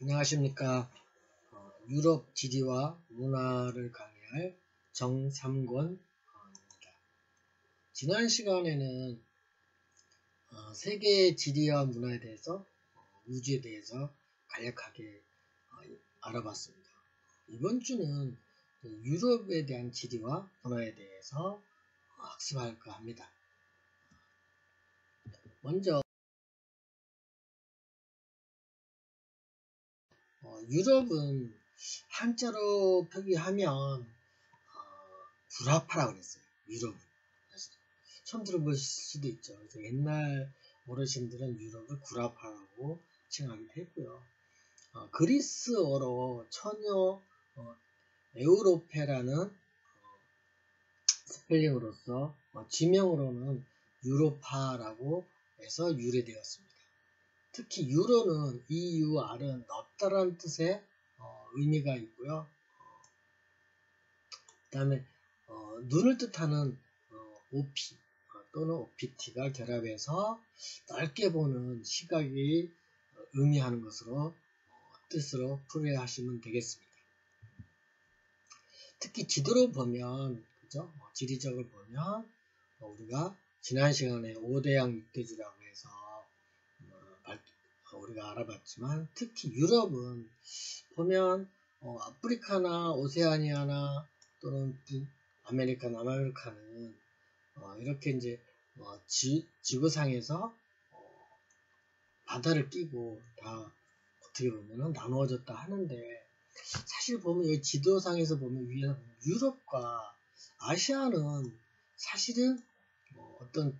안녕하십니까. 유럽 지리와 문화를 강의할 정삼권입니다. 지난 시간에는 세계의 지리와 문화에 대해서 우주에 대해서 간략하게 알아봤습니다. 이번 주는 유럽에 대한 지리와 문화에 대해서 학습할까 합니다. 먼저 유럽은 한자로 표기하면 구라파라고 그랬어요. 유럽은. 처음 들어볼 수도 있죠. 그래서 옛날 어르신들은 유럽을 구라파라고 칭하기도 했고요. 그리스어로 처녀 에우로페라는 스펠링으로서 지명으로는 유로파라고 해서 유래되었습니다. 특히 유로는 EUR은 넓다라는 뜻의 의미가 있고요. 그 다음에 눈을 뜻하는 OP 또는 OPT가 결합해서 넓게 보는 시각이 의미하는 것으로 뜻으로 풀이하시면 되겠습니다. 특히 지도를 보면, 그죠? 지리적으로 보면 우리가 지난 시간에 5대양 육대주라고 해서 우리가 알아봤지만 특히 유럽은 보면 아프리카나 오세아니아나 또는 북아메리카, 남아메리카는 이렇게 이제 지구상에서 바다를 끼고 다 어떻게 보면 나누어졌다 하는데 사실 보면 이 지도상에서 보면 위에서 보면 유럽과 아시아는 사실은 어떤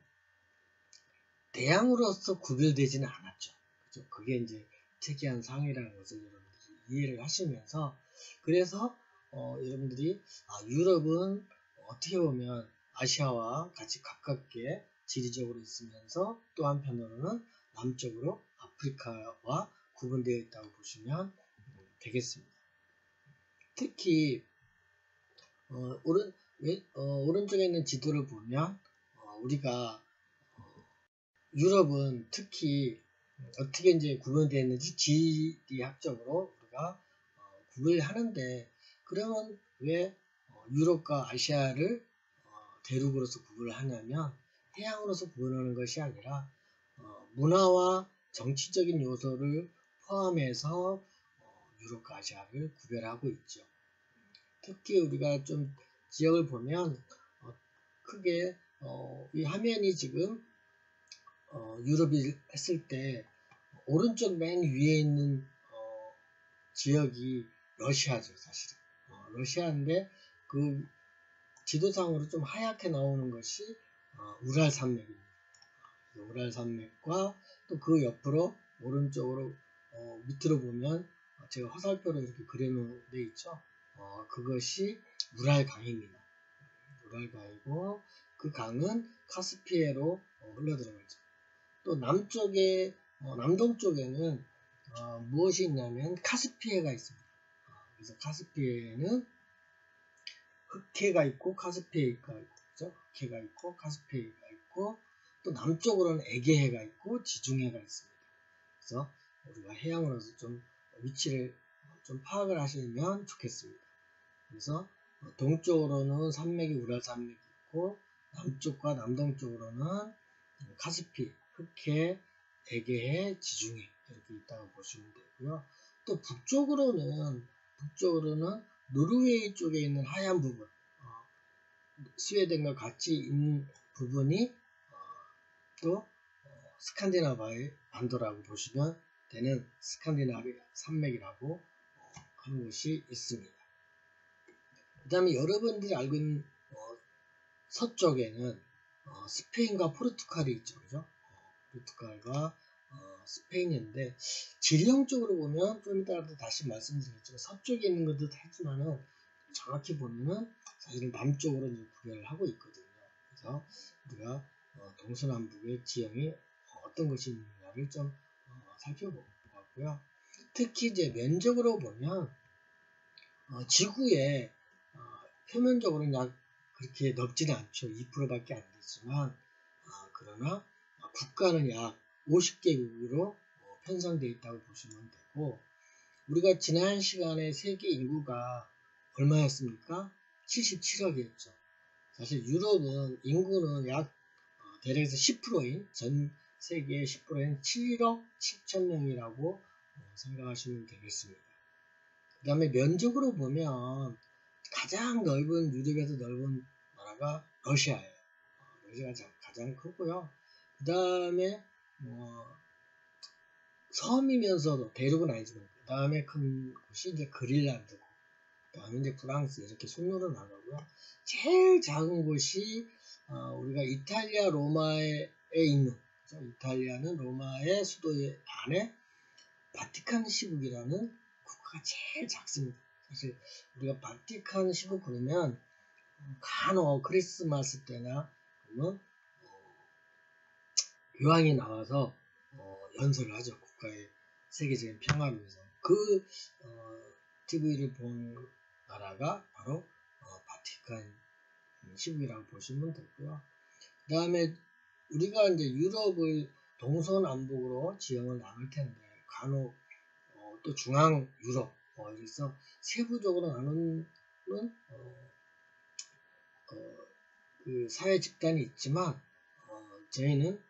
대양으로서 구별되지는 않았죠. 그죠? 그게 이제 특이한 상이라는 것을 여러분들이 이해를 하시면서 그래서 여러분들이 유럽은 어떻게 보면 아시아와 같이 가깝게 지리적으로 있으면서 또 한편으로는 남쪽으로 아프리카와 구분되어 있다고 보시면 되겠습니다. 특히 오른쪽에 있는 지도를 보면 우리가 유럽은 특히 어떻게 이제 구분되어 있는지 지리학적으로 우리가 구분을 하는데 그러면 왜 유럽과 아시아를 대륙으로서 구분을 하냐면 해양으로서 구분하는 것이 아니라 문화와 정치적인 요소를 포함해서 유럽과 아시아를 구별하고 있죠. 특히 우리가 좀 지역을 보면 크게 이 화면이 지금 유럽이 했을 때 오른쪽 맨 위에 있는 지역이 러시아죠, 사실은. 러시아인데 그 지도상으로 좀 하얗게 나오는 것이 우랄산맥입니다. 우랄산맥과 또 그 옆으로 오른쪽으로 밑으로 보면 제가 화살표로 이렇게 그려놓은 데 있죠. 그것이 우랄강입니다. 우랄강이고 그 강은 카스피해로 흘러들어가죠. 또 남쪽에 남동쪽에는 무엇이 있냐면 카스피해가 있습니다. 그래서 카스피해에는 흑해가 있고 카스피해가 있고, 그죠? 흑해가 있고 카스피해가 있고 또 남쪽으로는 에게해가 있고 지중해가 있습니다. 그래서 우리가 해양으로서 좀 위치를 좀 파악을 하시면 좋겠습니다. 그래서 동쪽으로는 산맥이 우랄산맥이 있고 남쪽과 남동쪽으로는 카스피, 흑해, 에게해, 지중해 이렇게 있다고 보시면 되고요. 또 북쪽으로는 노르웨이 쪽에 있는 하얀 부분, 스웨덴과 같이 있는 부분이 또 스칸디나비아의 반도라고 보시면 되는 스칸디나비아 산맥이라고 하는 곳이 있습니다. 그 다음에 여러분들이 알고 있는 서쪽에는 스페인과 포르투갈이 있죠. 그죠? 포르투갈과 스페인인데 지리형적으로 보면 좀 이따 다시 말씀드리겠지만 서쪽에 있는 것도 하지만은 정확히 보면은 사실은 남쪽으로 이제 구별을 하고 있거든요. 그래서 우리가 동서남북의 지형이 어떤 것이 있느냐를 좀 살펴보고요. 특히 이제 면적으로 보면 지구에 표면적으로는 약 그렇게 넓지는 않죠. 2%밖에 안 되지만 그러나 국가는 약 50개국으로 편성되어 있다고 보시면 되고 우리가 지난 시간에 세계 인구가 얼마였습니까? 77억이었죠. 사실 유럽은 인구는 약 대략에서 10%인 전 세계의 10%인 7억 7천 명이라고 생각하시면 되겠습니다. 그 다음에 면적으로 보면 가장 넓은 유럽에서 넓은 나라가 러시아예요. 러시아가 가장 크고요. 그 다음에 섬이면서도 대륙은 아니지만 그 다음에 큰 곳이 이제 그린란드고 그 다음에 이제 프랑스 이렇게 순으로 나가고요. 제일 작은 곳이 우리가 이탈리아 로마에 있는 이탈리아는 로마의 수도 안에 바티칸 시국이라는 국가가 제일 작습니다. 사실 우리가 바티칸 시국 그러면 간혹 크리스마스 때나 그러면 교황이 나와서 연설을 하죠. 국가의 세계적인 평화를 위해서. 그 TV를 본 나라가 바로 바티칸 시국이라고 보시면 되고요. 그 다음에 우리가 이제 유럽을 동서남북으로 지형을 나눌 텐데 간혹 또 중앙 유럽 그래서 세부적으로 나누는 그 사회 집단이 있지만 저희는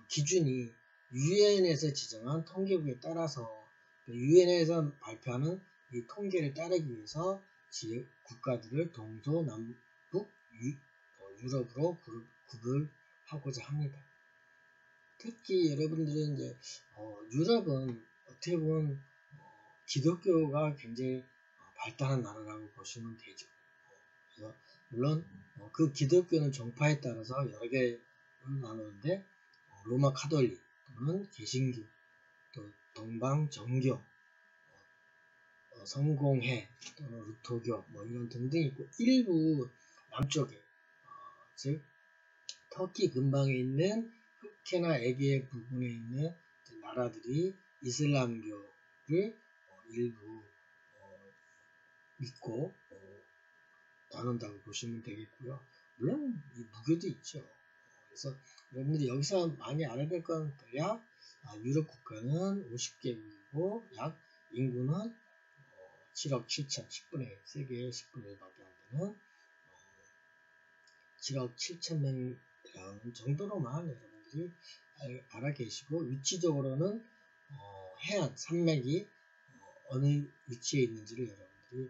기준이 유엔에서 지정한 통계부에 따라서 유엔에서 발표하는 이 통계를 따르기 위해서 국가들을 동서남북 유럽으로 구분하고자 합니다. 특히 여러분들은 이제 유럽은 어떻게 보면 기독교가 굉장히 발달한 나라라고 보시면 되죠. 그래서 물론 그 기독교는 종파에 따라서 여러 개로 나누는데 로마 카톨릭 또는 개신교 또 동방 정교 성공회 또는 루터교 뭐 이런 등등 있고 일부 남쪽에 즉 터키 근방에 있는 흑해나 에게 부분에 있는 나라들이 이슬람교를 일부 믿고 나눈다고 보시면 되겠고요. 물론 이 무교도 있죠. 그래서 여러분들이 여기서 많이 알아야 될 건 대략 유럽 국가는 50개국이고 약 인구는 7억 7천 10분의 1, 세계의 10분의 1밖에 안 되는 7억 7천 명이라는 정도로만 여러분들이 알아 계시고 위치적으로는 해안, 산맥이 어느 위치에 있는지를 여러분들이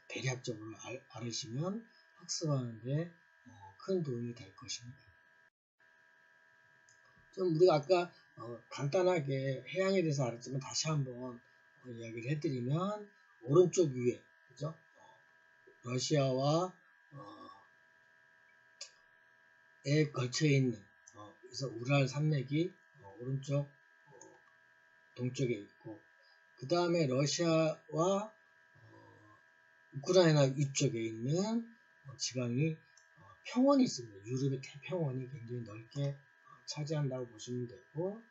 대략적으로 알으시면 학습하는데 큰 도움이 될 것입니다. 좀 우리가 아까 간단하게 해양에 대해서 알았지만 다시 한번 이야기를 해드리면 오른쪽 위에 그죠? 러시아와 에 걸쳐 있는 그래서 우랄 산맥이 오른쪽 동쪽에 있고 그 다음에 러시아와 우크라이나 위쪽에 있는 지방이 평원이 있습니다. 유럽의 태평원이 굉장히 넓게 차지한다고 보시면 되고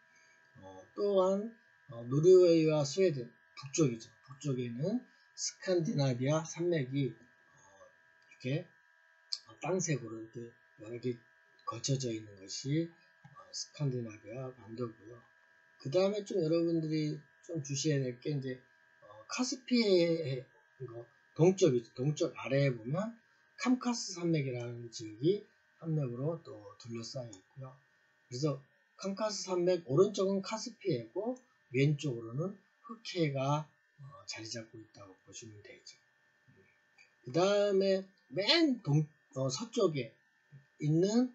또한 노르웨이와 스웨덴 북쪽이죠. 북쪽에는 스칸디나비아 산맥이 이렇게 땅색으로 이렇게 여러 개 걸쳐져 있는 것이 스칸디나비아 반도고요. 그 다음에 좀 여러분들이 좀 주셔야 될 게 이제 카스피해 동쪽이죠. 동쪽 아래에 보면 캄카스 산맥이라는 지역이 산맥으로 또 둘러싸여 있고요. 그래서 캄카스 산맥 오른쪽은 카스피해고 왼쪽으로는 흑해가 자리 잡고 있다고 보시면 되죠. 그 다음에 맨 서쪽에 있는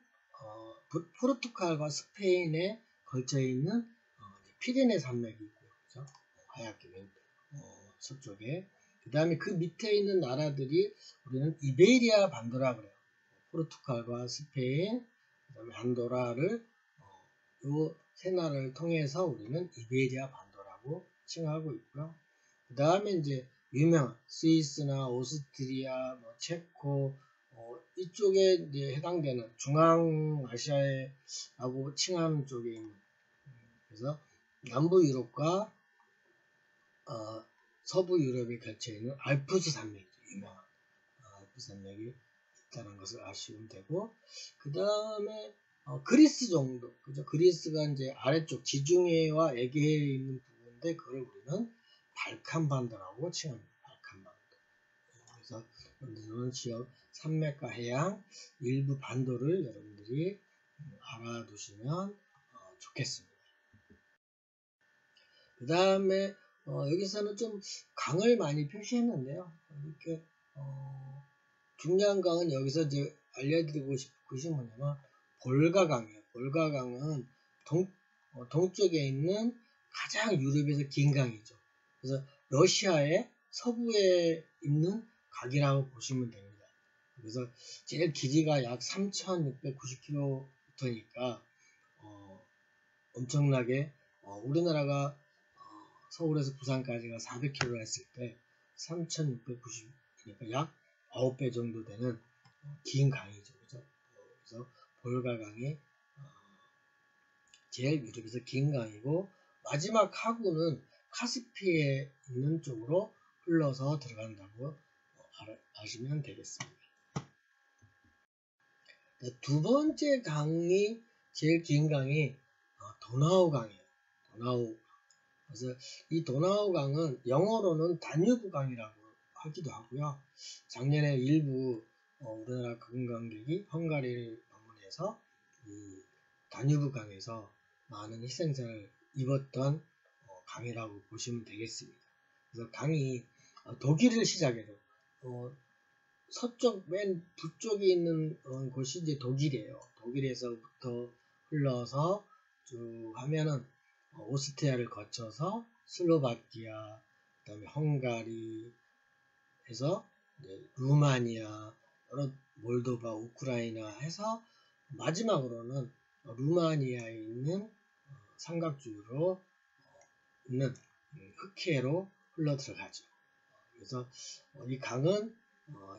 포르투갈과 스페인에 걸쳐 있는 피레네 산맥이 있고요. 그죠? 하얗게 맨 서쪽에 그 다음에 그 밑에 있는 나라들이 우리는 이베리아 반도라 그래요. 포르투갈과 스페인, 그 다음에 안도라를 요 세 나라를 통해서 우리는 이베리아 반도라고 칭하고 있고요. 그 다음에 이제 유명한 스위스나 오스트리아, 뭐 체코 이쪽에 이제 해당되는 중앙아시아라고 칭하는 쪽에 있는 그래서 남부 유럽과 서부 유럽에 걸쳐 있는 알프스 산맥이 유명한 알프스 산맥이 있다는 것을 아시면 되고 그 다음에 그리스 정도 그죠? 그리스가 이제 아래쪽 지중해와 에게해에 있는 부분인데 그걸 우리는 발칸 반도라고 칭합니다. 발칸 반도. 그래서 여러분들은 지역 산맥과 해양 일부 반도를 여러분들이 알아두시면 좋겠습니다. 그 다음에 여기서는 좀 강을 많이 표시했는데요. 이렇게 중요한 강은 여기서 이제 알려드리고 싶은 것이 뭐냐면 볼가강이에요. 볼가강은 동쪽에 있는 가장 유럽에서 긴 강이죠. 그래서 러시아의 서부에 있는 강이라고 보시면 됩니다. 그래서 제일 길이가 약 3,690km니까 엄청나게 우리나라가 서울에서 부산까지가 400km 했을 때 3,690이니까 약 9배 정도 되는 긴 강이죠. 그죠? 그래서 볼가강이 제일 유럽에서 긴 강이고 마지막 하구는 카스피에 있는 쪽으로 흘러서 들어간다고 아시면 되겠습니다. 두 번째 강이 제일 긴 강이 도나우강이에요. 도나우. 그래서 이 도나우강은 영어로는 다뉴브 강이라고 하기도 하고요. 작년에 일부 우리나라 관광객이 헝가리를 방문해서 이 다뉴브 강에서 많은 희생자를 입었던 강이라고 보시면 되겠습니다. 그래서 강이 독일을 시작해서 서쪽 맨 북쪽에 있는 곳이 이제 독일이에요. 독일에서부터 흘러서 쭉 하면은 오스트리아를 거쳐서 슬로바키아, 그다음에 헝가리, 해서 루마니아, 몰도바, 우크라이나 해서 마지막으로는 루마니아에 있는 삼각주로 있는 흑해로 흘러 들어가죠. 그래서 이 강은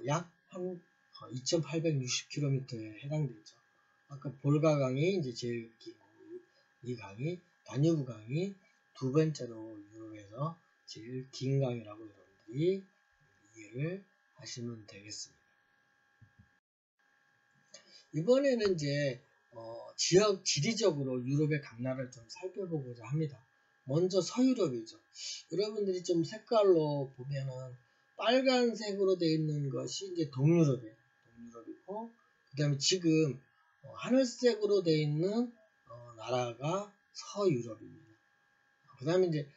약 한 2,860km에 해당되죠. 아까 볼가강이 이제 제일 긴 이 강이 다뉴브 강이 두 번째로 유럽에서 제일 긴 강이라고 여러분들이 이해를 하시면 되겠습니다. 이번에는 이제 지역 지리적으로 유럽의 강나라를 좀 살펴보고자 합니다. 먼저 서유럽이죠. 여러분들이 좀 색깔로 보면은 빨간색으로 되어 있는 것이 이제 동유럽이에요. 동유럽이고, 그 다음에 지금 하늘색으로 되어 있는 나라가 서유럽입니다. 그 다음에 이제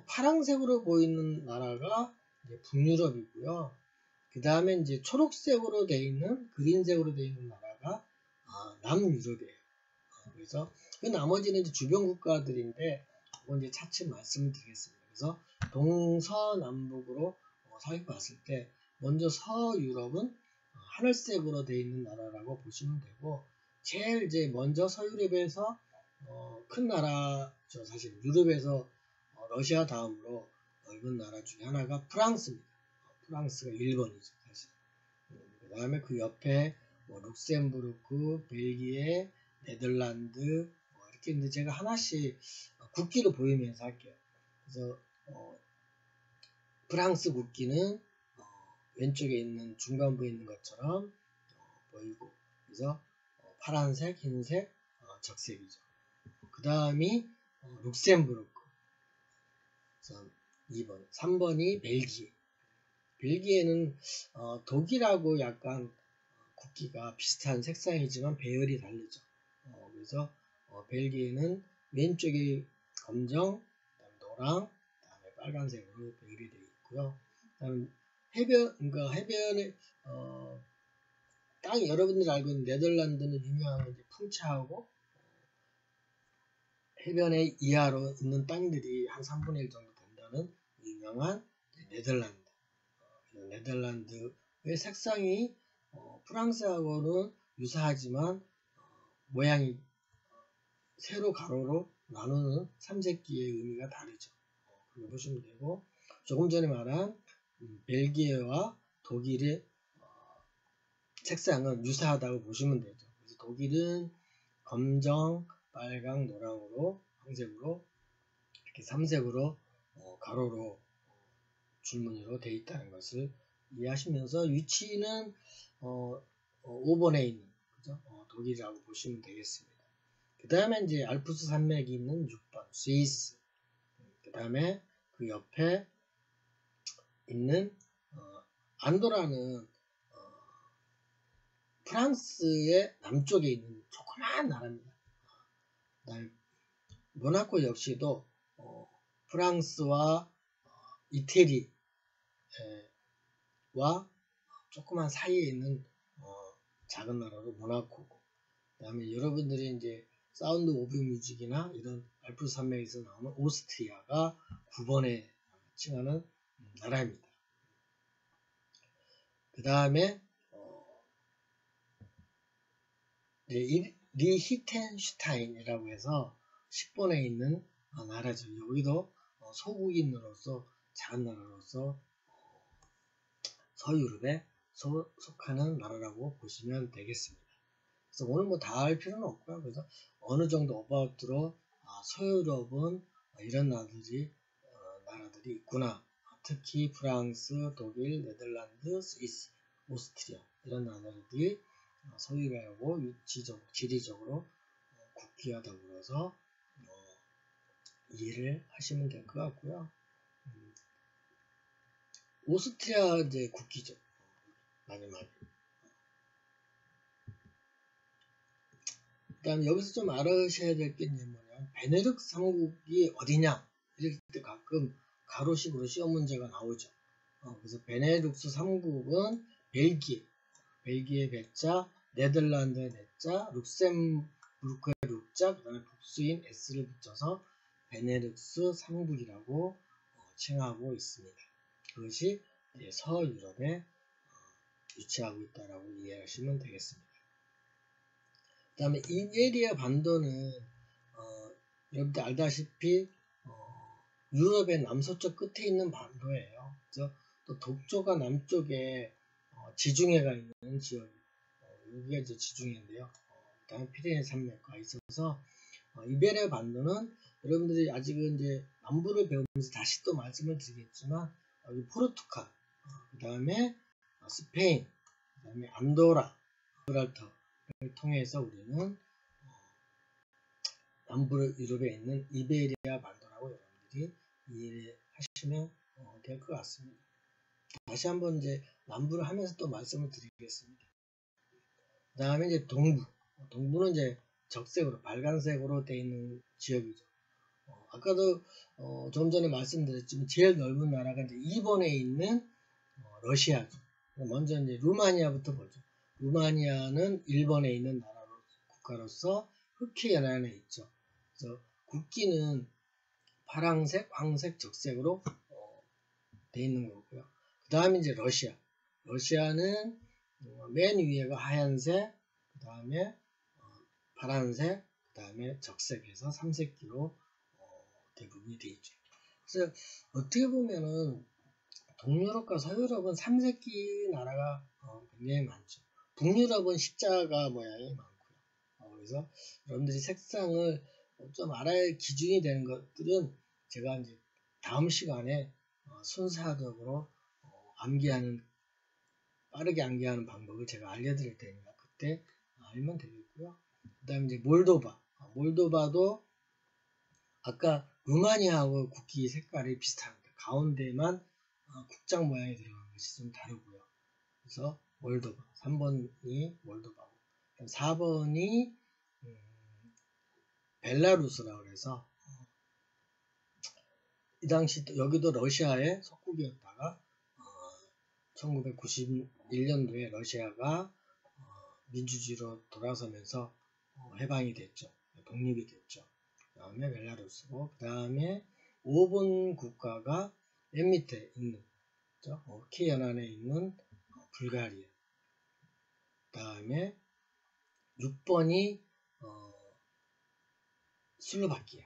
파란색으로 보이는 나라가 이제 북유럽이고요. 그 다음에 이제 초록색으로 되어 있는, 그린색으로 되어 있는 나라가 남유럽이에요. 그래서 그 나머지는 이제 주변 국가들인데, 그건 이제 차츰 말씀을 드리겠습니다. 그래서 동서남북으로 살펴봤을 때, 먼저 서유럽은 하늘색으로 되어 있는 나라라고 보시면 되고, 제일 이제 먼저 서유럽에서 큰 나라죠. 사실 유럽에서 러시아 다음으로 넓은 나라 중에 하나가 프랑스입니다. 프랑스가 1번이죠. 사실. 그 다음에 그 옆에 룩셈부르크, 벨기에, 네덜란드 이렇게 있는데 제가 하나씩 국기를 보이면서 할게요. 그래서 프랑스 국기는 왼쪽에 있는 중간부에 있는 것처럼 보이고, 그래서 파란색, 흰색, 적색이죠. 그 다음이 룩셈부르크. 2번, 3번이 벨기에. 벨기에는 독일하고 약간 국기가 비슷한 색상이지만 배열이 다르죠. 그래서 벨기에는 왼쪽이 검정, 그다음에 노랑, 그다음에 빨간색으로 배열이 되어 있고요. 그다음 그러니까 해변에 땅 여러분들이 알고 있는 네덜란드는 유명한 이제 풍차하고 해변의 이하로 있는 땅들이 한 3분의 1 정도 된다는 유명한 네덜란드. 네덜란드의 색상이 프랑스하고는 유사하지만 모양이 세로 가로로 나누는 삼색기의 의미가 다르죠. 그렇게 보시면 되고, 조금 전에 말한 벨기에와 독일의 색상은 유사하다고 보시면 되죠. 그래서 독일은 검정, 빨강, 노랑으로 황색으로 이렇게 삼색으로 가로로 줄무늬로 되어 있다는 것을 이해하시면서 위치는 5번에 있는 그죠? 독일이라고 보시면 되겠습니다. 그 다음에 이제 알프스 산맥이 있는 6번 스위스. 그 다음에 그 옆에 있는 안도라는 프랑스의 남쪽에 있는 조그마한 나라입니다. 모나코 역시도 프랑스와 이태리와 조그만 사이에 있는 작은 나라로 모나코고, 그 다음에 여러분들이 이제 사운드 오브 뮤직이나 이런 알프스 산맥에서 나오는 오스트리아가 9번에 칭하는 나라입니다. 그 다음에 리히텐슈타인이라고 해서 10번에 있는 나라죠. 여기도 소국인으로서 작은 나라로서 서유럽에 속하는 나라라고 보시면 되겠습니다. 그래서 오늘 뭐 다 할 필요는 없고요. 그래서 어느 정도 어바웃으로 서유럽은 이런 나라들이 있구나. 특히 프랑스, 독일, 네덜란드, 스위스, 오스트리아 이런 나라들이 서유럽하고 지리적으로 국기와 더불어서 이해를 하시면 될 것 같고요. 오스트리아 이제 국기죠. 많이. 그 다음에 여기서 좀 알아셔야 될 게 뭐냐면 베네룩스 3국이 어디냐 이럴 때 가끔 가로식으로 시험 문제가 나오죠. 그래서 베네룩스 3국은 벨기에 배자, 네덜란드의 네자, 룩셈부르크의 룩자, 그 다음에 복수인 S를 붙여서 베네룩스 3국이라고 칭하고 있습니다. 그것이 서유럽에 위치하고 있다라고 이해하시면 되겠습니다. 그 다음에 이베리아 반도는 여러분들 알다시피 유럽의 남서쪽 끝에 있는 반도예요. 그래서 또 동쪽과 남쪽에 지중해가 있는 지역, 여기가 이제 지중해인데요. 그 다음에 피레네 산맥과 있어서 이베리아 반도는 여러분들이 아직은 이제 남부를 배우면서 다시 또 말씀을 드리겠지만 여기 포르투갈, 그 다음에 스페인, 그 다음에 안도라, 기브랄터를 통해서 우리는 남부 유럽에 있는 이베리아 반도라고 여러분들이 이해를 하시면 될 것 같습니다. 다시 한번 이제 남부를 하면서 또 말씀을 드리겠습니다. 그 다음에 이제 동부는 이제 적색으로 빨간색으로 되어 있는 지역이죠. 아까도 좀 전에 말씀드렸지만 제일 넓은 나라가 이제 2번에 있는 러시아죠. 먼저 이제 루마니아부터 보죠. 루마니아는 1번에 있는 국가로서 흑해 연안에 있죠. 그래서 국기는 파란색, 황색, 적색으로 되어 있는 거고요. 그 다음에 이제 러시아는 맨 위에가 하얀색, 그 다음에 파란색, 그 다음에 적색에서 삼색기로 대부분이 되어 있죠. 그래서 어떻게 보면은 동유럽과 서유럽은 삼색기 나라가 굉장히 많죠. 북유럽은 십자가 모양이 많고요. 그래서 여러분들이 색상을 좀 알아야 할 기준이 되는 것들은 제가 이제 다음 시간에 순차적으로 빠르게 암기하는 방법을 제가 알려드릴 테니까 그때 알면 되겠고요. 그 다음에 이제 몰도바도 아까 루마니아하고 국기 색깔이 비슷합니다. 가운데만 국장 모양이 들어간 것이 좀 다르고요. 그래서 몰도바 3번이 몰도바고 4번이 벨라루스라고 해서 이 당시 여기도 러시아의 속국이었다가 1991년도에 러시아가 민주주의로 돌아서면서 해방이 됐죠. 독립이 됐죠. 그 다음에 벨라루스고 그 다음에 5번 국가가 맨 밑에 있는 흑해 연안에 있는 불가리아, 그 다음에 6번이 슬로바키아,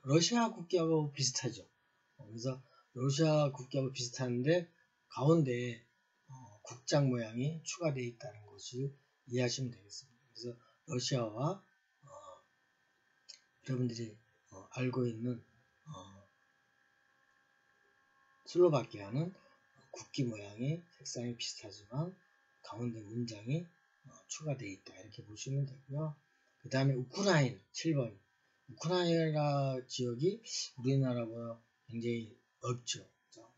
러시아 국기하고 비슷하죠. 그래서 러시아 국기하고 비슷한데 가운데에 국장 모양이 추가되어 있다는 것을 이해하시면 되겠습니다. 그래서 러시아와 여러분들이 알고 있는 슬로바키아는 국기 모양이 색상이 비슷하지만 가운데 문장이 추가되어 있다 이렇게 보시면 되고요. 그 다음에 우크라이나 7번 우크라이나 지역이 우리나라보다 굉장히 넓죠.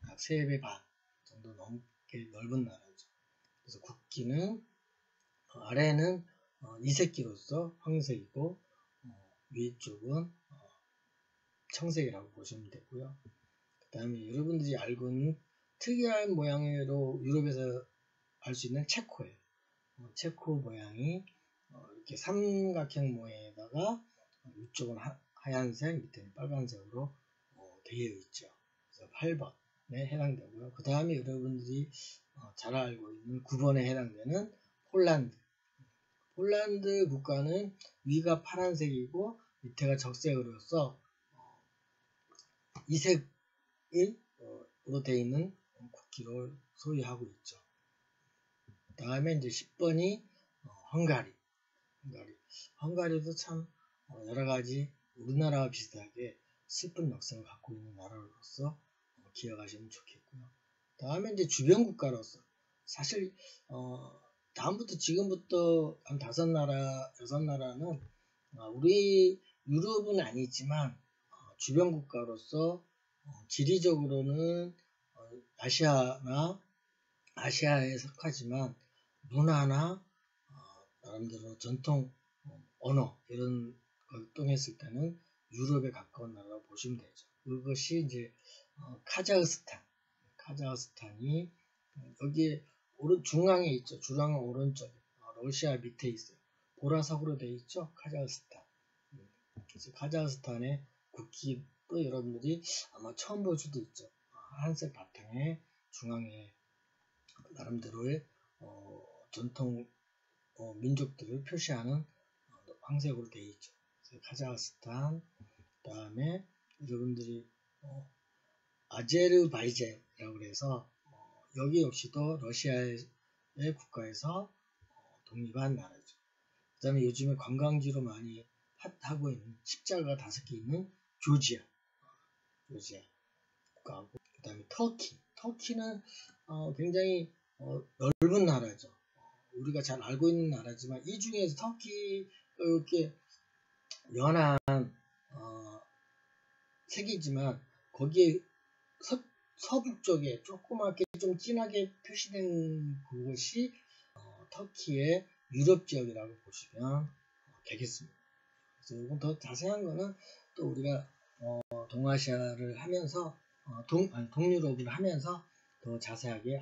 약 3배 반 정도 넘게 넓은 나라죠. 그래서 국기는 아래는 이색기로서 황색이고 위쪽은 청색이라고 보시면 되고요. 그 다음에 여러분들이 알고 있는 특이한 모양으로 유럽에서 알 수 있는 체코예요. 체코 모양이 이렇게 삼각형 모양에다가 위쪽은 하얀색, 밑에는 빨간색으로 되어 있죠. 그래서 8번에 해당되고요. 그 다음에 여러분들이 잘 알고 있는 9번에 해당되는 폴란드. 폴란드 국가는 위가 파란색이고 밑에가 적색으로서 이색으로 되어 있는 국기를 소유하고 있죠. 그 다음에 이제 10번이 헝가리. 헝가리도 참 여러가지 우리나라와 비슷하게 슬픈 역사를 갖고 있는 나라로서 기억하시면 좋겠고요. 다음에 이제 주변 국가로서 사실 다음부터 지금부터 한 5나라, 6나라는 우리 유럽은 아니지만 주변 국가로서 지리적으로는 아시아에 속하지만 문화나 나름대로 전통 언어 이런 걸 통했을 때는 유럽에 가까운 나라라고 보시면 되죠. 그것이 이제 카자흐스탄이 여기에 중앙에 있죠. 중앙 오른쪽에 러시아 밑에 있어요. 보라색으로 되어 있죠. 카자흐스탄. 그래서 카자흐스탄의 국기도 여러분들이 아마 처음 볼 수도 있죠. 하얀색 바탕에 중앙에 나름대로의 전통 민족들을 표시하는 황색으로 되어 있죠. 카자흐스탄, 그 다음에 여러분들이 아제르바이잔이라고 해서 여기 역시도 러시아의 국가에서 독립한 나라죠. 그 다음에 요즘에 관광지로 많이 핫하고 있는 십자가 5개 있는 조지아 국가하고, 그 다음에 터키는 굉장히 넓은 나라죠. 우리가 잘 알고 있는 나라지만 이 중에서 터키가 이렇게 연한 색이지만 거기에 서북쪽에 조그맣게 좀 진하게 표시된 그것이 터키의 유럽 지역이라고 보시면 되겠습니다. 그래서 이건 더 자세한 거는 또 우리가 동아시아를 하면서 동유럽을 하면서 더 자세하게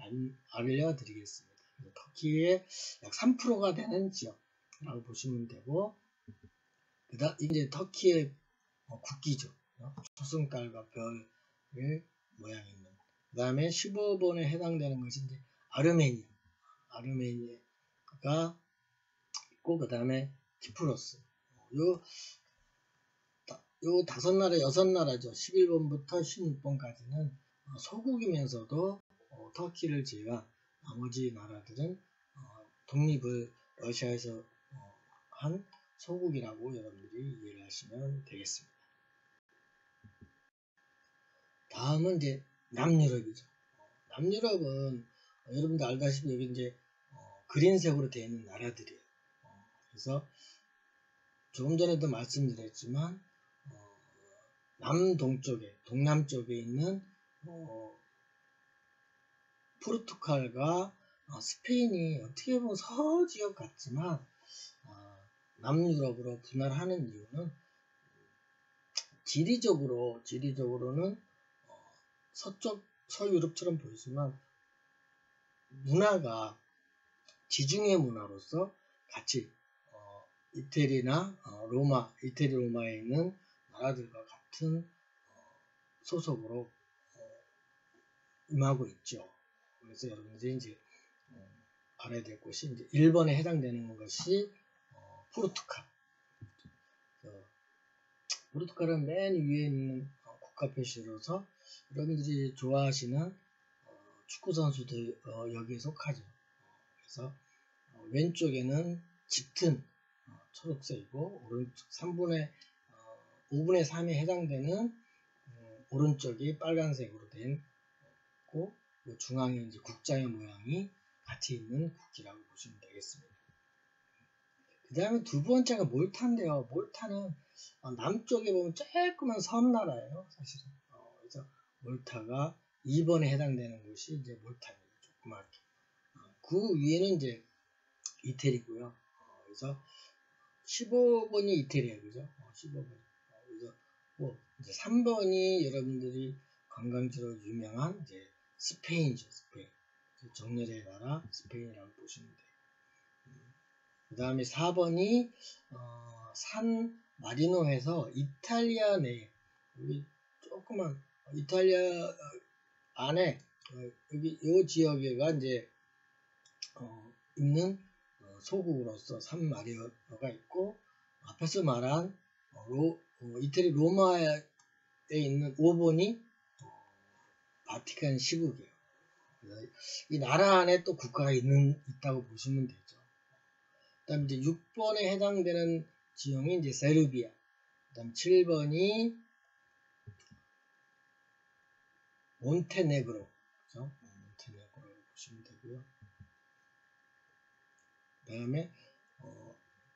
알려드리겠습니다. 터키의 약 3%가 되는 지역이라고 보시면 되고, 그다음 이제 터키의 국기죠. 초승달과 별의 모양이 있는. 그 다음에 15번에 해당되는 것이 이제 아르메니아가 있고, 그 다음에 키프로스. 요 5나라, 6나라죠. 11번부터 16번까지는 소국이면서도 터키를 제외한 나머지 나라들은 독립을 러시아에서 한 소국이라고 여러분들이 이해를 하시면 되겠습니다. 다음은 이제 남유럽이죠. 남유럽은 여러분들 알다시피 여기 이제 그린색으로 되어 있는 나라들이에요. 그래서 조금 전에도 말씀드렸지만 동남쪽에 있는 포르투갈과 스페인이 어떻게 보면 서지역 같지만 남유럽으로 분할하는 이유는 지리적으로는 서유럽처럼 보이지만 문화가 지중해 문화로서 같이 이태리 로마에 있는 나라들과 같은 소속으로 임하고 있죠. 그래서 여러분들이 이제 알아야 될 것이 이제 1번에 해당되는 것이 포르투갈. 포르투갈은 맨 위에 있는 국가 표시로서 여러분들이 좋아하시는 축구 선수들 여기에 속하죠. 그래서 왼쪽에는 짙은 초록색이고 오른쪽 5분의 3에 해당되는 오른쪽이 빨간색으로 된 고 중앙에 이제 국장의 모양이 같이 있는 국기라고 보시면 되겠습니다. 그 다음에 두 번째가 몰타인데요. 몰타는 남쪽에 보면 조그만 섬나라예요. 사실은. 그래서 몰타가 2번에 해당되는 곳이 이제 몰타입니다. 조그맣게. 그 위에는 이제 이태리고요. 그래서 15번이 이태리예요. 그죠? 15번. 그래서 이제 3번이 여러분들이 관광지로 유명한 이제 스페인이죠. 스페인. 정열의 나라 스페인이라고 보시면 돼요. 그 다음에 4번이 산 마리노에서 이탈리아 내 여기 조그만 이탈리아 안에 여기 이 지역에가 이제 있는 소국으로서 산 마리노가 있고 앞에서 말한 이태리 로마에 있는 5번이 바티칸 시국이에요. 이 나라 안에 또 국가가 있다고 보시면 되죠. 그 다음에 이제 6번에 해당되는 지형이 이제 세르비아. 그 다음 7번이 몬테네그로. 그죠? 몬테네그로 보시면 되고요. 그 다음에,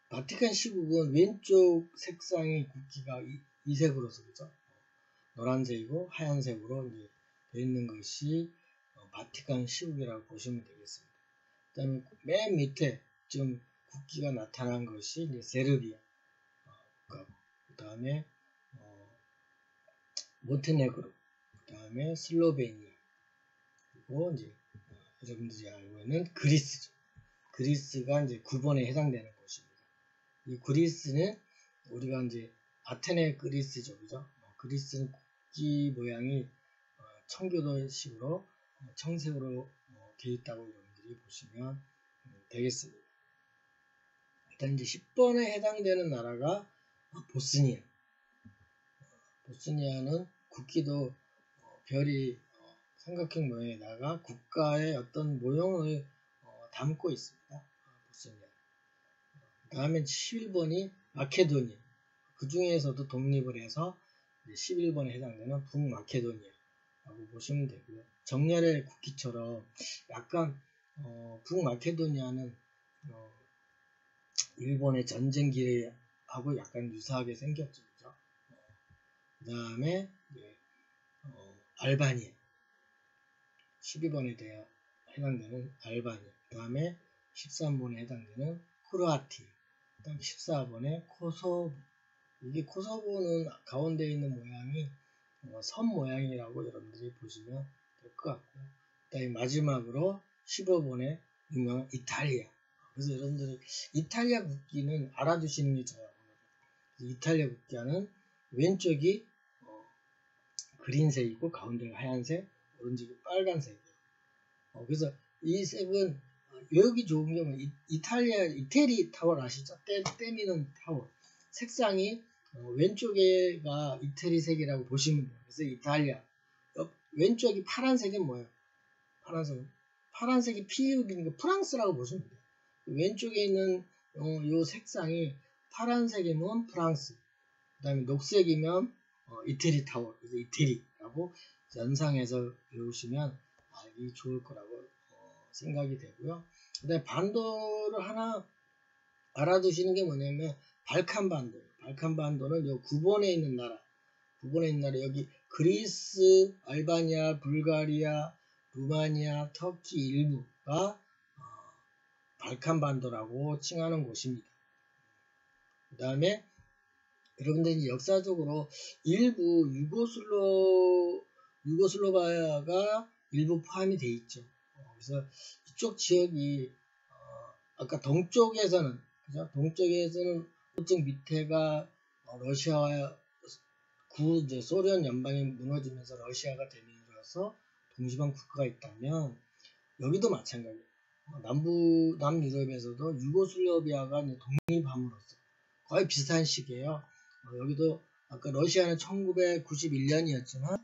바티칸 시국은 왼쪽 색상의 국기가 이색으로서, 그죠? 노란색이고 하얀색으로 이제 되어 있는 것이 바티칸 시국이라고 보시면 되겠습니다. 그 다음에 맨 밑에 지금 국기가 나타난 것이 이제 세르비아 국가고, 그 다음에 몬테네그로, 그 다음에 슬로베니아, 그리고 이제 여러분들이 알고 있는 그리스죠. 그리스가 이제 9번에 해당되는 곳입니다. 이 그리스는 우리가 이제 아테네 그리스죠, 그죠? 그리스는 국기 모양이 청교도식으로 청색으로 되어 있다고 여러분들이 보시면 되겠습니다. 일단 이제 10번에 해당되는 나라가 보스니아. 보스니아는 국기도 별이 삼각형 모양에다가 국가의 어떤 모형을 담고 있습니다. 보스니아. 그 다음에 11번이 마케도니아. 그 중에서도 독립을 해서 11번에 해당되는 북마케도니아라고 보시면 되고요. 정렬의 국기처럼 약간 북마케도니아는 일본의 전쟁기하고 약간 유사하게 생겼죠. 그죠? 그 다음에 알바니아 12번에 대해 해당되는 알바니아, 그 다음에 13번에 해당되는 크로아티아, 그 다음에 14번에 코소보. 이게 코소보는 가운데 있는 모양이 선 모양이라고 여러분들이 보시면 될 것 같고, 그 다음에 마지막으로 15번에 유명한 이탈리아. 그래서 여러분들이 이탈리아 국기는 알아두시는 게 좋아요. 이탈리아 국기는 왼쪽이 그린색이고 가운데가 하얀색, 오른쪽이 빨간색이에요. 그래서 이 색은 여기 좋은 게 이태리 타월 아시죠? 때미는 타월. 색상이 왼쪽에가 이태리색이라고 보시면 돼요. 그래서 이탈리아. 왼쪽이 파란색이 뭐예요? 파란색이 피우리니까 프랑스라고 보시면 돼요. 왼쪽에 있는 요 색상이 파란색이면 프랑스, 그 다음에 녹색이면 이태리 타워, 그래서 이태리라고 연상해서 배우시면 알기 좋을 거라고 생각이 되고요. 그 다음에 반도를 하나 알아두시는 게 뭐냐면 발칸 반도예요. 발칸 반도는 요 9번에 있는 나라, 여기 그리스, 알바니아, 불가리아, 루마니아, 터키 일부가 발칸 반도라고 칭하는 곳입니다. 그 다음에 여러분들이 역사적으로 일부 유고슬로바야가 일부 포함이 돼 있죠. 그래서 이쪽 지역이 아까 동쪽에서는, 그죠? 동쪽에서는 저쪽 밑에가 러시아와 소련 연방이 무너지면서 러시아가 되면서 동시방 국가가 있다면 여기도 마찬가지예요. 남유럽에서도 유고슬라비아가 독립함으로써 거의 비슷한 시기예요. 여기도 아까 러시아는 1991년이었지만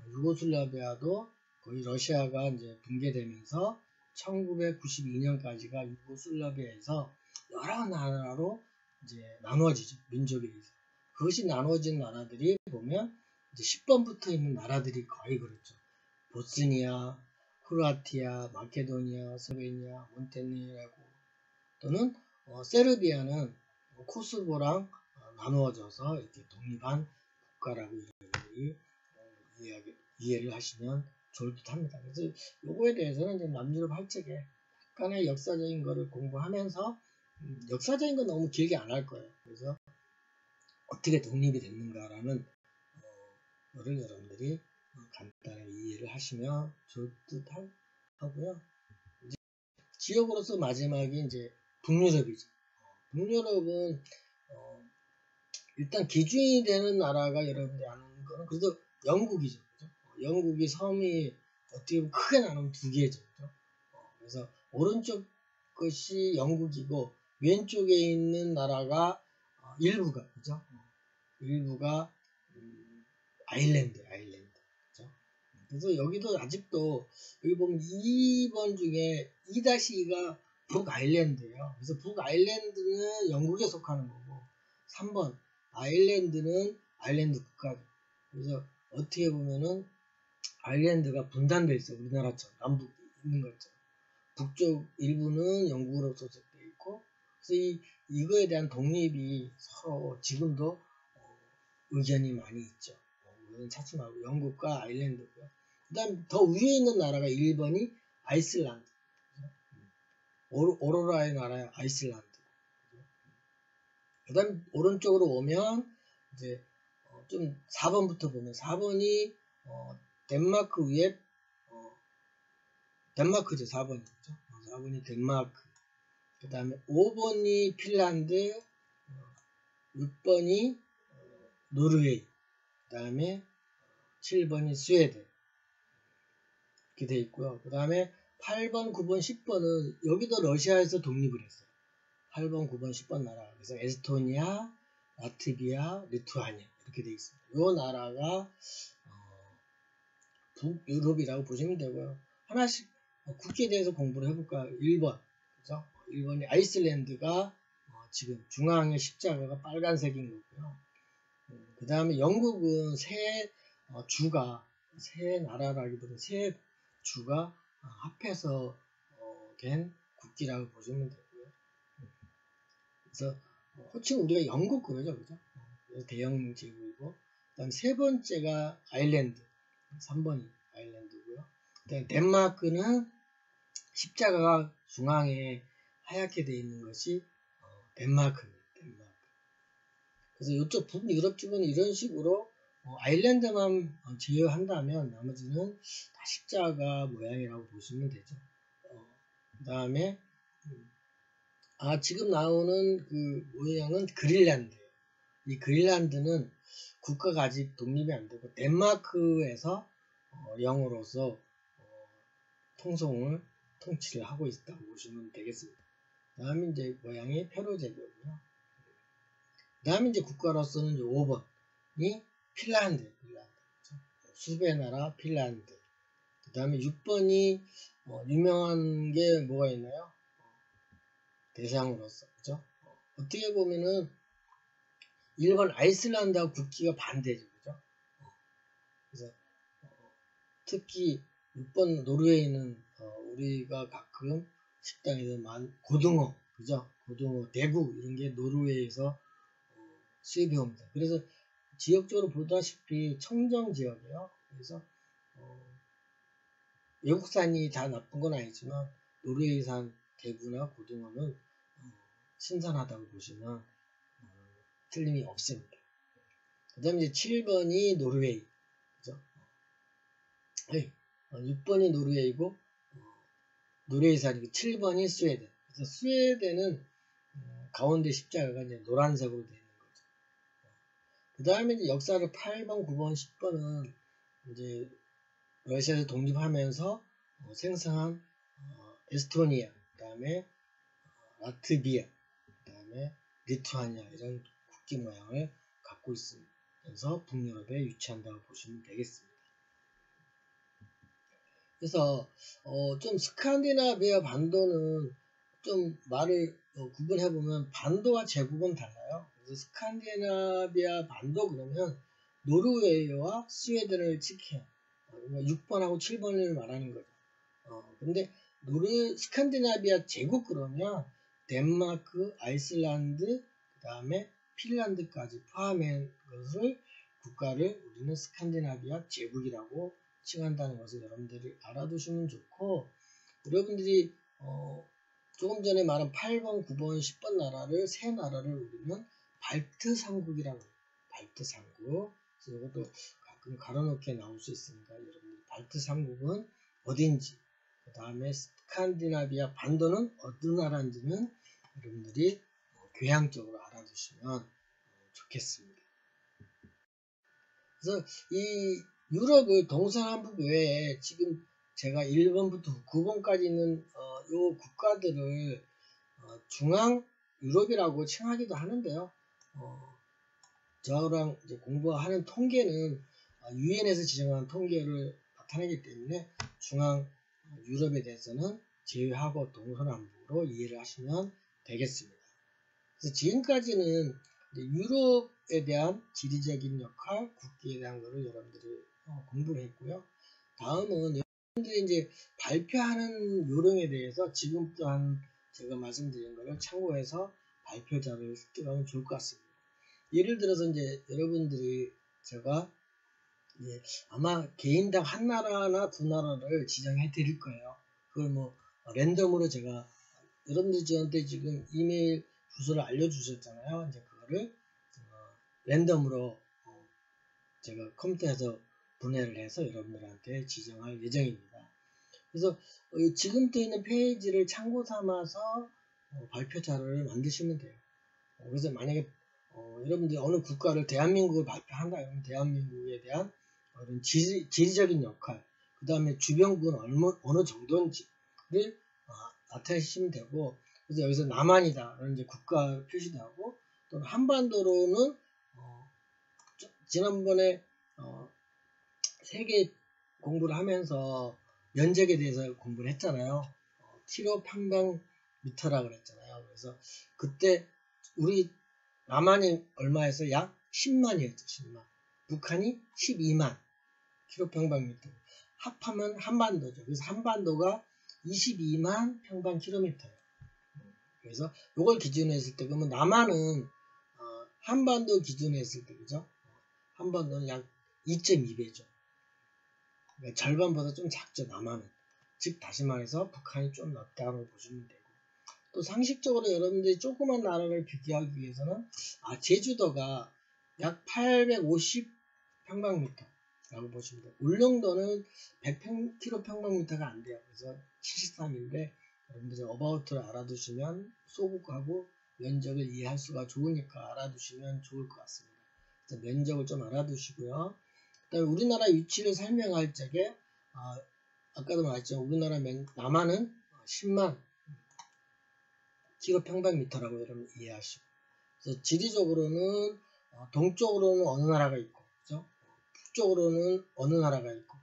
유고슬라비아도 거의 러시아가 이제 붕괴되면서 1992년까지가 유고슬라비아에서 여러 나라로 이제 나누어지죠. 민족에 의해서. 그것이 나누어진 나라들이 보면 이제 10번부터 있는 나라들이 거의 그렇죠. 보스니아, 크로아티아, 마케도니아, 슬로베니아, 몬테네그로 또는 세르비아는 코소보랑 나누어져서 이렇게 독립한 국가라고 여러분들이 이해를 하시면 좋을듯합니다. 그래서 요거에 대해서는 이제 남유럽 할책에 약간의 역사적인 거를 공부하면서 역사적인 건 너무 길게 안 할 거예요. 그래서 어떻게 독립이 됐는가라는 거를 여러분들이 간단히 이해를 하시면 좋을 듯 하고요. 이제 지역으로서 마지막이 이제 북유럽이죠. 북유럽은 일단 기준이 되는 나라가 여러분들이 아는 거는 그래도 영국이죠. 그죠? 영국이 섬이 어떻게 보면 크게 나누면 두 개죠. 그죠? 그래서 오른쪽 것이 영국이고 왼쪽에 있는 나라가 일부가 그죠? 일부가 아일랜드. 그죠? 그래서 여기도 아직도 여기 보면 2번 중에 2-2가 북아일랜드예요. 그래서 북아일랜드는 영국에 속하는 거고 3번 아일랜드는 아일랜드 국가죠. 그래서 어떻게 보면은 아일랜드가 분단되어 있어요. 우리나라처럼 남북 있는 것처럼. 북쪽 일부는 영국으로 소속되어 있고 그래서 이거에 대한 독립이 서로 지금도 의견이 많이 있죠. 이건 찾지 말고 영국과 아일랜드고요. 그 다음 더 위에 있는 나라가 1번이 아이슬란드. 오로라의 나라의 아이슬란드. 그 다음 오른쪽으로 오면 이제 좀 4번부터 보면 4번이 덴마크 위에 덴마크죠. 4번이 그죠? 4번이 덴마크. 그 다음에 5번이 핀란드, 6번이 노르웨이, 그 다음에 7번이 스웨덴 이렇게 돼 있고요. 그 다음에 8번, 9번, 10번은 여기도 러시아에서 독립을 했어요. 8번, 9번, 10번 나라. 그래서 에스토니아, 라트비아, 리투아니아 이렇게 돼 있습니다. 이 나라가 북유럽이라고 보시면 되고요. 하나씩 국기에 대해서 공부를 해볼까요? 1번. 그죠? 1번이 아이슬란드가 지금 중앙의 십자가가 빨간색인 거고요. 그 다음에 영국은 세 나라라기보다 세 주가 합해서 된 국기라고 보시면 되고요. 그래서 호칭 우리가 영국 그러죠, 그죠? 대영 제국이고, 그다음 세 번째가 아일랜드, 3번이 아일랜드고요. 그다음 덴마크는 십자가가 중앙에 하얗게 되어 있는 것이 덴마크입니다. 덴마크. 그래서 이쪽 북유럽 쪽은 이런 식으로 아일랜드만 제외한다면 나머지는 다 십자가 모양이라고 보시면 되죠. 그 다음에 지금 나오는 그 모양은 그린란드예요. 이 그린란드는 국가가 아직 독립이 안 되고 덴마크에서 영으로서 통치를 하고 있다고 보시면 되겠습니다. 그 다음에 이제 모양이 페로제고요. 그 다음에 이제 국가로서는 이제 5번이 핀란드. 수베 나라 핀란드. 그 다음에 6번이 유명한 게 뭐가 있나요? 대상으로서 그죠? 어떻게 보면은 1번 아이슬란드하고 국기가 반대죠. 그죠? 그래서 특히 6번 노르웨이는 우리가 가끔 식당에서 고등어, 그죠? 고등어, 대구 이런 게 노르웨이에서 수입해 옵니다. 그래서 지역적으로 보다시피 청정 지역이에요. 그래서 외국산이 다 나쁜 건 아니지만 노르웨이산 대구나 고등어는 신선하다고 보시면 틀림이 없습니다. 그 다음에 이제 7번이 노르웨이, 그죠? 6번이 노르웨이고 노르웨이산이고 7번이 스웨덴. 그래서 스웨덴은 가운데 십자가가 이제 노란색으로 되어 있는 거죠. 그 다음에 이제 역사를 8번, 9번, 10번은 이제 러시아에서 독립하면서 생성한 에스토니아, 그 다음에 라트비아, 그 다음에 리투아니아 이런 국기 모양을 갖고 있으면서 북유럽에 위치한다고 보시면 되겠습니다. 그래서 좀 스칸디나비아 반도는 좀 말을 구분해보면 반도와 제국은 달라요. 그래서 스칸디나비아 반도 그러면 노르웨이와 스웨덴을 지켜요. 6번하고 7번을 말하는 거죠. 근데 스칸디나비아 제국 그러면 덴마크, 아이슬란드, 그 다음에 핀란드까지 포함한 것을 국가를 우리는 스칸디나비아 제국이라고 칭한다는 것을 여러분들이 알아두시면 좋고, 여러분들이 조금 전에 말한 8번, 9번, 10번 나라를 세 나라를 우리는 발트 삼국이라고 해요. 발트 삼국. 그래서 이것도 가끔 가로놓게 나올 수 있으니까 여러분들 발트 삼국은 어딘지, 그 다음에 스칸디나비아 반도는 어느 나라인지는 여러분들이 교양적으로 알아두시면 좋겠습니다. 그래서 이 유럽의 동서남북 외에 지금 제가 1번부터 9번까지 있는 요 국가들을 중앙 유럽이라고 칭하기도 하는데요. 저랑 이제 공부하는 통계는 유엔에서 지정한 통계를 나타내기 때문에 중앙 유럽에 대해서는 제외하고 동서남북으로 이해를 하시면 되겠습니다. 그래서 지금까지는 유럽에 대한 지리적인 역할, 국기에 대한 것을 여러분들이 공부를 했고요. 다음은 여러분들이 이제 발표하는 요령에 대해서 지금 또한 제가 말씀드린 것을 참고해서 발표자를 습득하면 좋을 것 같습니다. 예를 들어서 이제 여러분들이 제가 이제 아마 개인당 한 나라나 두 나라를 지정해 드릴 거예요. 그걸 뭐 랜덤으로 제가 여러분들 저한테 지금 이메일 주소를 알려주셨잖아요. 이제 그거를 랜덤으로 제가 컴퓨터에서 분해를 해서 여러분들한테 지정할 예정입니다. 그래서 지금 떠 있는 페이지를 참고 삼아서 발표 자료를 만드시면 돼요. 그래서 만약에 여러분들이 어느 국가를 대한민국을 발표한다 그러면 대한민국에 대한 그런 지리적인 역할, 그 다음에 주변국은 어느 정도인지를 나타내시면 되고, 그래서 여기서 남한이다라는 이제 국가 표시도 하고, 또 한반도로는 지난번에 세계 공부를 하면서 면적에 대해서 공부를 했잖아요. 킬로 평방미터라고 그랬잖아요. 그래서 그때 우리 남한이 얼마에서 약 10만이었죠. 10만. 북한이 12만 킬로 평방미터. 합하면 한반도죠. 그래서 한반도가 22만 평방킬로미터예요. 그래서 이걸 기준으로 했을 때 그러면 남한은 한반도 기준으로 했을 때 그죠? 한반도는 약 2.2배죠. 그러니까 절반보다 좀 작죠. 남한은. 즉 다시 말해서 북한이 좀 낫다고 보시면 되고, 또 상식적으로 여러분들이 조그만 나라를 비교하기 위해서는 제주도가 약 850평방미터라고 보시면 돼요. 울릉도는 100km평방미터가 안 돼요. 그래서 73인데 여러분들이 어바우트를 알아두시면 소국하고 면적을 이해할 수가 좋으니까 알아두시면 좋을 것 같습니다. 그래서 면적을 좀 알아두시고요. 그다음에 우리나라 위치를 설명할 적에 아까도 말했죠. 우리나라 남한은 10만 킬로평방미터라고 여러분 이해하시고, 그래서 지리적으로는 동쪽으로는 어느 나라가 있고, 그죠? 북쪽으로는 어느 나라가 있고,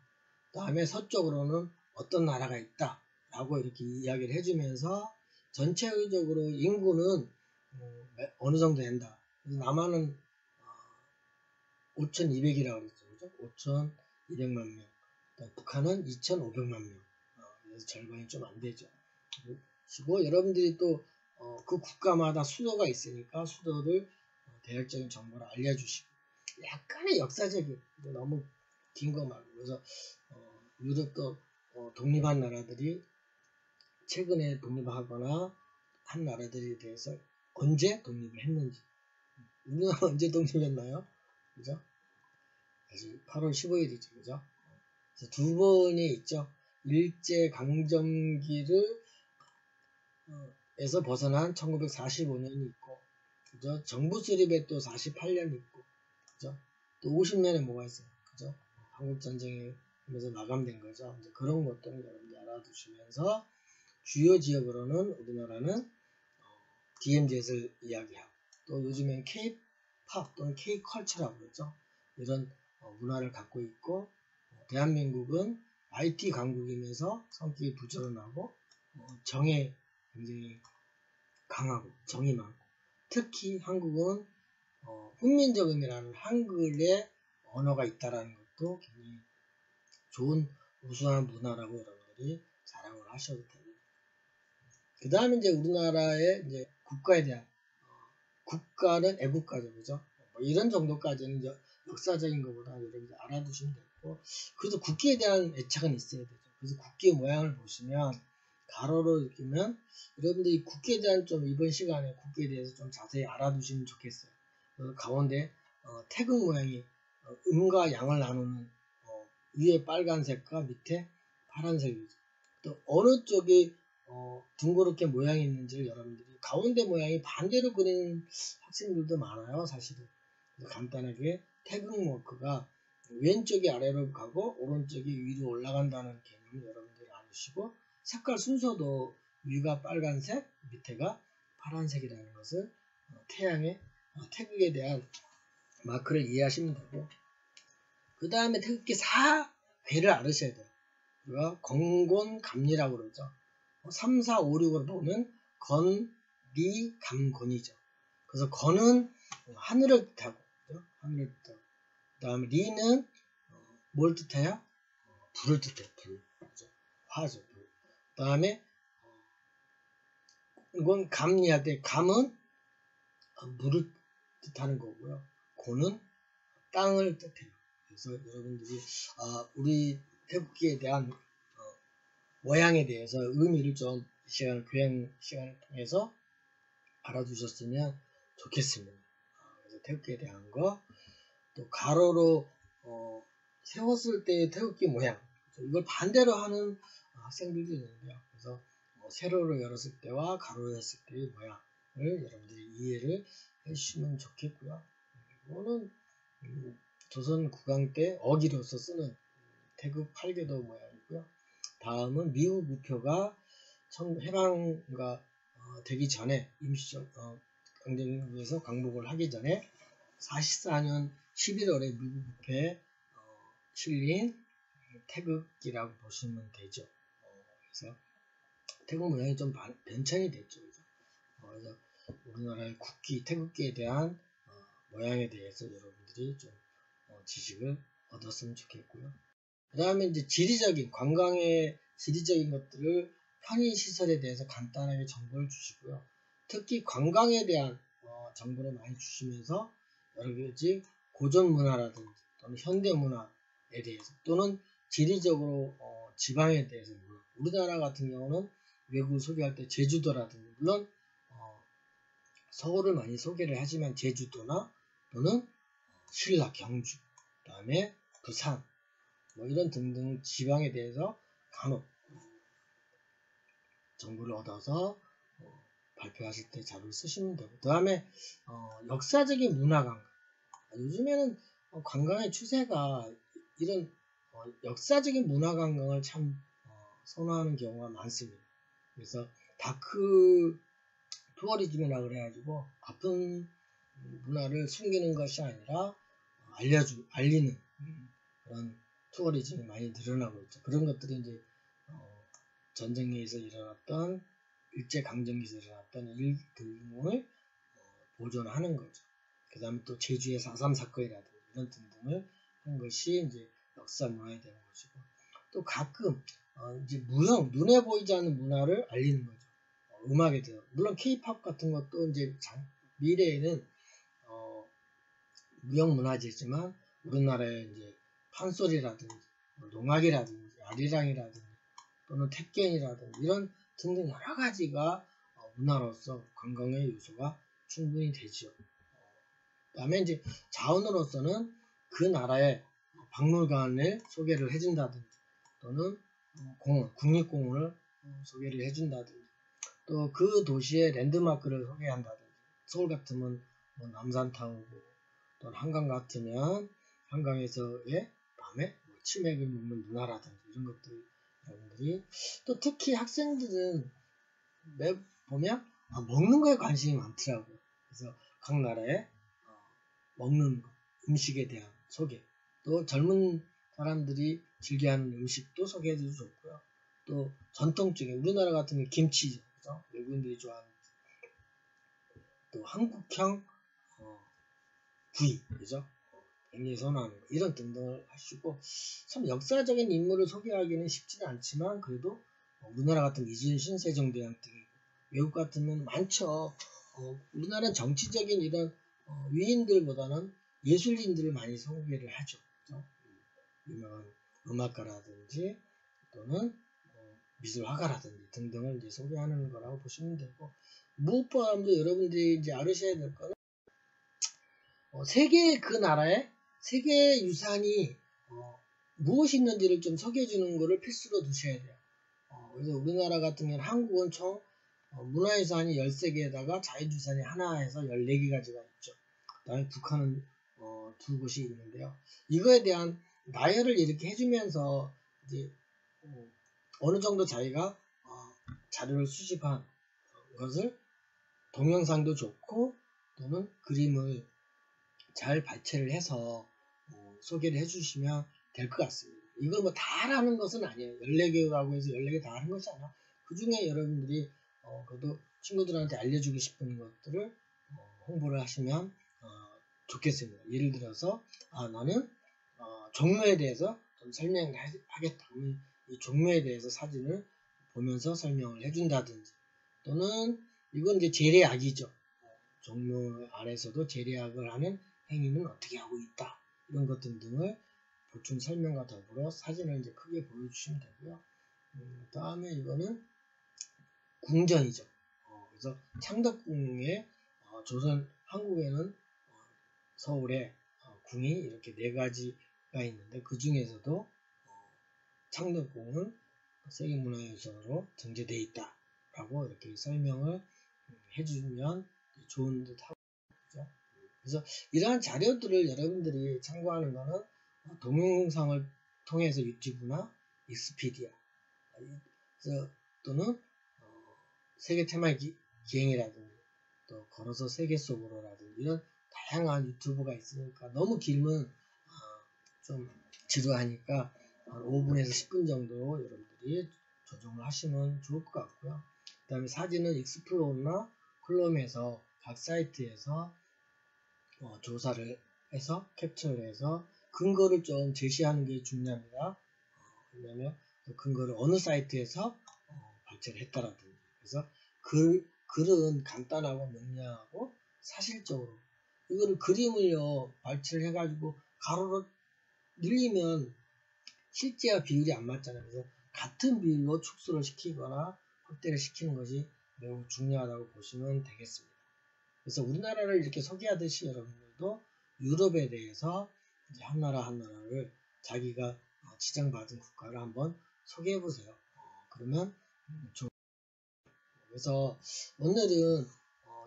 다음에 서쪽으로는 어떤 나라가 있다라고 이렇게 이야기를 해주면서 전체적으로 인구는 어느 정도 된다. 그래서 남한은 5,200이라고 그랬죠, 그죠? 5,200만 명. 북한은 2,500만 명. 그래서 절반이 좀 안 되죠. 그리고 여러분들이 또 그 국가마다 수도가 있으니까 수도를 대략적인 정보를 알려주시고, 약간의 역사적인, 너무 긴 거 말고, 그래서 유럽도 독립한 나라들이 최근에 독립하거나 한 나라들에 대해서 언제 독립을 했는지, 우리나라 언제 독립했나요? 그죠? 8월 15일이죠, 그죠? 그래서 두 번이 있죠. 일제 강점기를 에서 벗어난 1945년이 있고, 그죠? 정부 수립에 또 48년이 있고, 그죠? 또 50년에 뭐가 있어요, 그죠? 한국전쟁에 하면서 마감된 거죠. 이제 그런 것들을 여러분들 알아두시면서 주요 지역으로는 우리나라는 DMZ를 이야기하고, 또 요즘엔 K-팝 또는 K-컬처라고 그러죠. 이런 문화를 갖고 있고, 대한민국은 IT 강국이면서 성격이 부지런하고 정에 굉장히 강하고 정이 많고, 특히 한국은 훈민정음이라는 한글의 언어가 있다라는 것도 굉장히 좋은 우수한 문화라고 여러분들이 자랑을 하셔도 됩니다. 그 다음에 이제 우리나라의 이제 국가에 대한 국가는 애국가죠, 그죠? 뭐 이런 정도까지는 역사적인 것보다 여러분들 알아두시면 되고, 되고, 그래도 국기에 대한 애착은 있어야 되죠. 그래서 국기 모양을 보시면 가로로 이렇게면 여러분들이 국기에 대한 좀 이번 시간에 국기에 대해서 좀 자세히 알아두시면 좋겠어요. 가운데 태극 모양이 음과 양을 나누는 위에 빨간색과 밑에 파란색이죠. 또 어느 쪽이 둥그렇게 모양이 있는지를 여러분들이 가운데 모양이 반대로 그리는 학생들도 많아요. 사실은. 간단하게 태극 마크가 왼쪽이 아래로 가고 오른쪽이 위로 올라간다는 개념을 여러분들이 알으시고, 색깔 순서도 위가 빨간색, 밑에가 파란색이라는 것을 태양의 태극에 대한 마크를 이해하시면 되고, 그 다음에 태극기 4괴를 알으셔야 돼요. 우리가 건곤감리라고 그러죠. 3, 4, 5, 6으로 보면 건, 리, 감, 곤이죠. 그래서 건은 하늘을 뜻하고, 그죠? 하늘을 뜻하고. 그 다음에 리는 뭘 뜻해요? 불을 뜻해요. 불. 그죠? 화죠. 불. 그 다음에 이건 감리할 때 감은 물을 뜻하는 거고요. 곤은 땅을 뜻해요. 그래서 여러분들이 우리 태극기에 대한 모양에 대해서 의미를 좀 교양 시간을 통해서 알아두셨으면 좋겠습니다. 그래서 태극기에 대한 거, 또 가로로 세웠을 때의 태극기 모양, 이걸 반대로 하는 학생들도 있는데요. 그래서 세로로 열었을 때와 가로로 열었을 때의 모양을 여러분들이 이해를 해주시면 좋겠고요. 이거는 조선 국왕 때 어기로서 쓰는 태극 8계도 모양이고요. 다음은 미국 우표가 해방가 되기 전에 임시적 강점기에서 광복을 하기 전에 44년 11월에 미국 우표에 실린 태극기라고 보시면 되죠. 그래서 태극 모양이 좀 변천이 됐죠. 그래서 우리나라의 국기, 태극기에 대한 모양에 대해서 여러분들이 좀 지식을 얻었으면 좋겠고요. 그 다음에 이제 지리적인, 관광의 지리적인 것들을 편의시설에 대해서 간단하게 정보를 주시고요. 특히 관광에 대한 정보를 많이 주시면서 여러 가지 고전 문화라든지 또는 현대 문화에 대해서 또는 지리적으로 지방에 대해서, 우리나라 같은 경우는 외국을 소개할 때 제주도라든지, 물론 서울을 많이 소개를 하지만 제주도나 또는 신라, 경주, 그 다음에 부산, 이런 등등 지방에 대해서 간혹 정보를 얻어서 발표하실 때 자료를 쓰시면 되고, 그 다음에 역사적인 문화관광, 요즘에는 관광의 추세가 이런 역사적인 문화관광을 참 선호하는 경우가 많습니다. 그래서 다크 투어리즘이라고 그래가지고 아픈 문화를 숨기는 것이 아니라 알리는 그런 투어리즘이 많이 늘어나고 있죠. 그런 것들이 이제 전쟁에서 일어났던, 일제강점기에서 일어났던 일 등을 보존하는 거죠. 그 다음에 또 제주의 4.3 사건이라든지 이런 등등을 한 것이 이제 역사 문화에 대한 것이고, 또 가끔 이제 무형, 눈에 보이지 않는 문화를 알리는 거죠. 음악에 대해서. 물론 K-팝 같은 것도 이제 미래에는 무형 문화재지만 우리나라의 이제 판소리라든지 농악이라든지 아리랑이라든지 또는 택견이라든지 이런 등등 여러 가지가 문화로서 관광의 요소가 충분히 되죠. 그 다음에 이제 자원으로서는 그 나라의 박물관을 소개를 해준다든지 또는 공원, 국립공원을 소개를 해준다든지 또 그 도시의 랜드마크를 소개한다든지, 서울 같으면 남산타워고 또 한강 같으면 한강에서의 밤에 치맥을 먹는 문화라든지 이런 것들 여러분들이, 또 특히 학생들은 보면 먹는 거에 관심이 많더라고요. 그래서 각 나라의 먹는 거, 음식에 대한 소개, 또 젊은 사람들이 즐겨하는 음식도 소개해줘도 좋고요. 또 전통적인 우리나라 같은 경우 김치죠, 그죠? 외국인들이 좋아하는 또 한국형 구이, 그죠? 굉장히 선호하는 거, 이런 등등을 하시고, 참 역사적인 인물을 소개하기는 쉽지는 않지만 그래도 우리나라 같은 이순신 세종대왕 등이고, 외국 같으면 많죠. 우리나라는 정치적인 이런 위인들보다는 예술인들을 많이 소개를 하죠. 그죠? 유명한 음악가라든지 또는 미술화가라든지 등등을 이제 소개하는 거라고 보시면 되고, 무엇보다도 여러분들이 이제 알으셔야 될 거는 세계 그 나라의 세계 유산이 무엇이 있는지를 좀 소개해 주는 거를 필수로 두셔야 돼요. 그래서 우리나라 같은 경우는 한국은 총 문화유산이 13개에다가 자연유산이 하나에서 14개가지가 있죠. 그 다음에 북한은 2곳이 있는데요. 이거에 대한 나열을 이렇게 해주면서 이제 어느 정도 자기가 자료를 수집한 것을 동영상도 좋고 또는 그림을 잘 발췌를 해서 소개를 해주시면 될 것 같습니다. 이걸 뭐 다 하라는 것은 아니에요. 14개라고 해서 14개 다 하는 것이 아니라 그 중에 여러분들이 그래도 친구들한테 알려주고 싶은 것들을 홍보를 하시면 좋겠습니다. 예를 들어서 나는 종묘에 대해서 좀 설명을 하겠다. 이 종묘에 대해서 사진을 보면서 설명을 해준다든지, 또는 이건 이제 재래악이죠. 종묘 안에서도 재래악을 하는 행위는 어떻게 하고 있다. 이런 것들 등을 보충 설명과 더불어 사진을 이제 크게 보여주시면 되고요. 다음에 이거는 궁전이죠. 그래서 창덕궁에 조선 한국에는 서울에 궁이 이렇게 4가지가 있는데 그 중에서도 창덕궁은 세계문화유산으로 등재되어 있다라고 이렇게 설명을 해주면 좋은 듯하고, 그렇죠? 그래서 이러한 자료들을 여러분들이 참고하는 것은 동영상을 통해서 유튜브나 익스피디아 또는 세계 테마의 기행이라든지 또 걸어서 세계 속으로라든지 이런 다양한 유튜브가 있으니까 너무 길면 좀 지루하니까 한 5분에서 10분 정도 여러분들이 조정을 하시면 좋을 것 같고요. 그 다음에 사진은 익스플로러나 클롬에서 각 사이트에서 조사를 해서 캡처를 해서 근거를 좀 제시하는 게 중요합니다. 왜냐하면 그 근거를 어느 사이트에서 발췌를 했다라든지, 그래서 글은 간단하고 명료하고 사실적으로, 이거를 그림을요 발췌를 해가지고 가로로 늘리면 실제와 비율이 안 맞잖아요. 그래서 같은 비율로 축소를 시키거나 확대를 시키는 것이 매우 중요하다고 보시면 되겠습니다. 그래서 우리나라를 이렇게 소개하듯이 여러분들도 유럽에 대해서 이제 한 나라를 자기가 지정받은 국가를 한번 소개해 보세요. 그러면 그래서 오늘은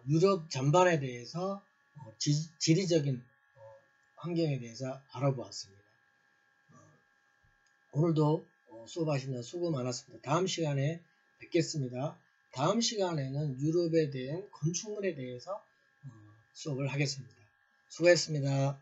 유럽 전반에 대해서 지리적인 환경에 대해서 알아보았습니다. 오늘도 수업하시느라 수고 많았습니다. 다음 시간에 뵙겠습니다. 다음 시간에는 유럽에 대한 건축물에 대해서 수업을 하겠습니다. 수고했습니다.